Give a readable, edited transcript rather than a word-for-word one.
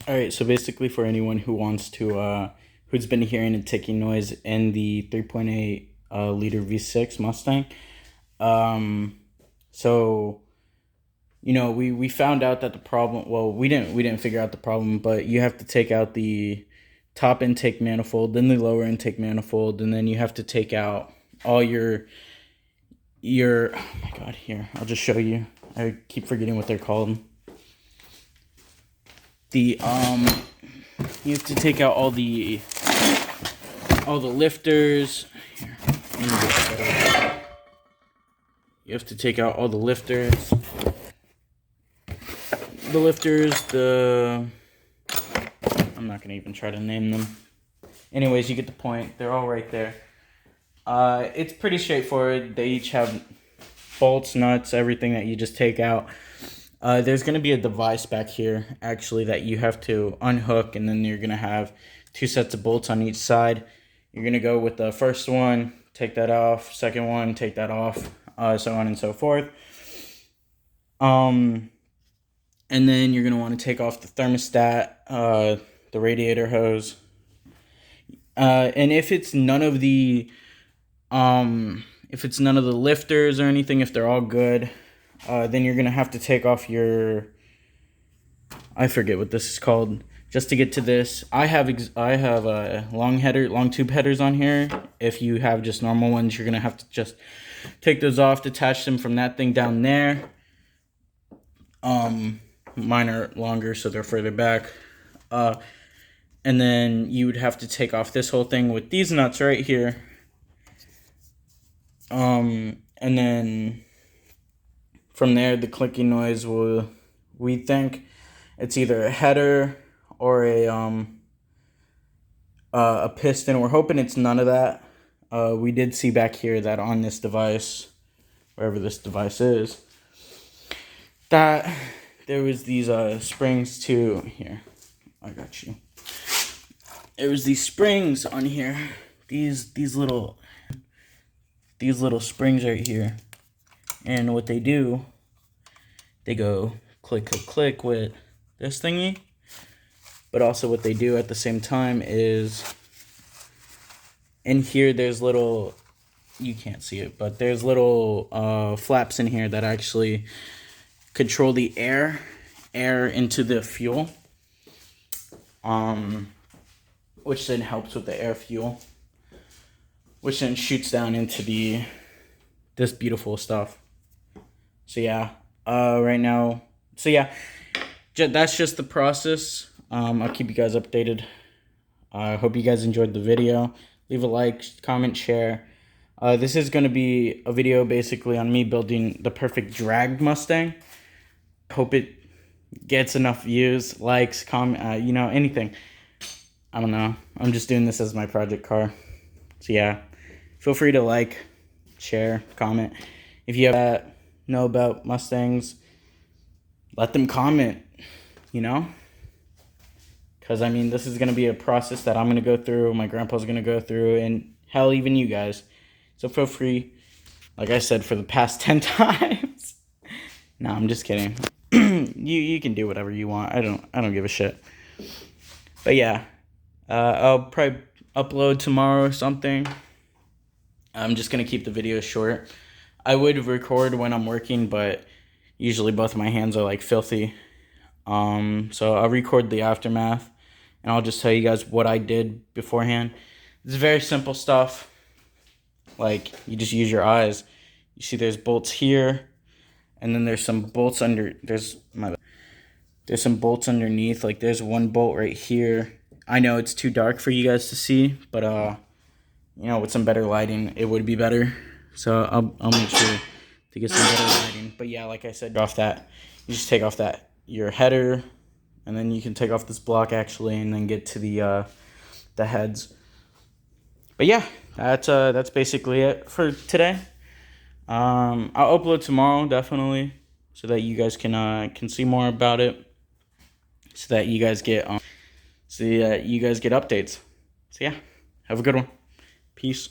All right, so basically for anyone who wants to, who's been hearing a ticking noise in the 3.8 liter V6 Mustang, so we found out that the problem. Well, we didn't figure out the problem, but you have to take out the top intake manifold, then the lower intake manifold, and then you have to take out all your. Oh my God! Here, I'll just show you. I keep forgetting what they're called. You have to take out all the lifters. Here, let me get that. You have to take out all the lifters. I'm not gonna even try to name them. Anyways, you get the point. They're all right there. It's pretty straightforward. They each have bolts, nuts, everything that you just take out. There's going to be a device back here, actually, that you have to unhook, and then you're going to have 2 sets of bolts on each side. You're going to go with the first one, take that off, second one, take that off, so on and so forth. And then you're going to want to take off the thermostat, the radiator hose. And if it's none of the lifters or anything, if they're all good, then you're gonna have to take off your, I forget what this is called, just to get to this. I have long tube headers on here. If you have just normal ones, you're gonna have to just take those off, detach them from that thing down there. Mine are longer, so they're further back. And then you would have to take off this whole thing with these nuts right here. And then from there, the clicking noise we think it's either a header or a piston. We're hoping it's none of that. We did see back here that on this device, wherever this device is, that there was these springs too. Here, I got you. There was these springs on here. These little springs right here. And what they do, they go click, click, click with this thingy. But also what they do at the same time is, in here there's little, you can't see it, but there's little flaps in here that actually control the air into the fuel. Which then helps with the air fuel. Which then shoots down into this beautiful stuff. So yeah, right now, that's just the process. I'll keep you guys updated. I hope you guys enjoyed the video. Leave a like, comment, share. This is going to be a video basically on me building the perfect drag Mustang. Hope it gets enough views, likes, comment, anything. I don't know. I'm just doing this as my project car. So yeah, feel free to like, share, comment. If you know about Mustangs, let them comment, because I mean, this is going to be a process that I'm going to go through, my grandpa's going to go through, and hell, even you guys. So feel free, like I said, for the past 10 times. No, I'm just kidding. You can do whatever you want. I don't give a shit. But yeah, I'll probably upload tomorrow or something. I'm just going to keep the video short. I would record when I'm working, but usually both of my hands are like filthy. So I'll record the aftermath, and I'll just tell you guys what I did beforehand. It's very simple stuff. Like, you just use your eyes. You see there's bolts here, and then there's some bolts there's some bolts underneath. Like, there's one bolt right here. I know it's too dark for you guys to see, but with some better lighting, it would be better. So I'll make sure to get some better lighting. But yeah, like I said, off that, you just take off your header, and then you can take off this block actually, and then get to the heads. But yeah, that's basically it for today. I'll upload tomorrow definitely, so that you guys can see more about it, so that you guys get updates. So yeah, have a good one. Peace.